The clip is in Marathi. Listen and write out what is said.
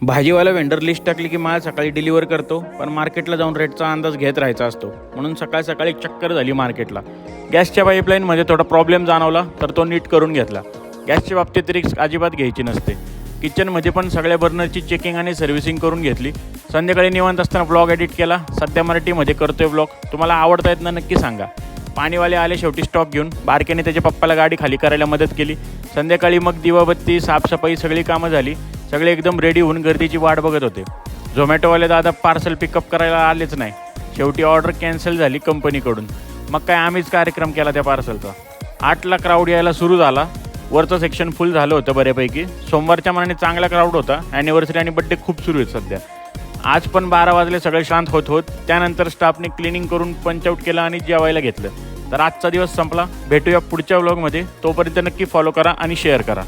भाजीवाला वेंडर लिस्ट टाकली की माल सकाळी डिलिव्हर करतो, पण मार्केटला जाऊन रेटचा अंदाज घेत राहायचा असतो. म्हणून सकाळ सकाळी एक चक्कर झाली मार्केटला. गॅसच्या पाईपलाईनमध्ये थोडा प्रॉब्लेम जाणवला तर तो नीट करून घेतला. गॅसच्या बाबतीत रिस्क अजिबात घ्यायची नसते. किचनमध्ये पण सगळ्या बर्नरची चेकिंग आणि सर्व्हिसिंग करून घेतली. संध्याकाळी निवांत असताना ब्लॉग एडिट केला. सध्या मराठीमध्ये करतोय ब्लॉग. तुम्हाला आवडता येत ना नक्की सांगा. पाणीवाले आले शेवटी स्टॉक घेऊन. बारक्याने त्याच्या पप्पाला गाडी खाली करायला मदत केली. संध्याकाळी मग दिवाबत्ती साफसफाई सगळी कामं झाली. सगळे एकदम रेडी होऊन गर्दीची वाट बघत होते. झोमॅटोवाले दादा पार्सल पिकअप करायला आलेच नाही. शेवटी ऑर्डर कॅन्सल झाली कंपनीकडून. मग काय आम्हीच कार्यक्रम केला त्या पार्सलचा. 8ला क्राऊड यायला सुरू झाला. वरचं सेक्शन फुल झालं होतं बऱ्यापैकी. सोमवारच्या मनाने चांगला क्राऊड होता. ॲनिव्हर्सरी आणि बड्डे खूप सुरू आहेत सध्या. आज पण 12 वाजले सगळे शांत होत त्यानंतर स्टाफने क्लिनिंग करून पंचआउट केलं आणि जेवायला घेतलं. तर आजचा दिवस संपला. भेटूया पुढच्या व्लॉगमध्ये. तोपर्यंत नक्की फॉलो करा आणि शेअर करा.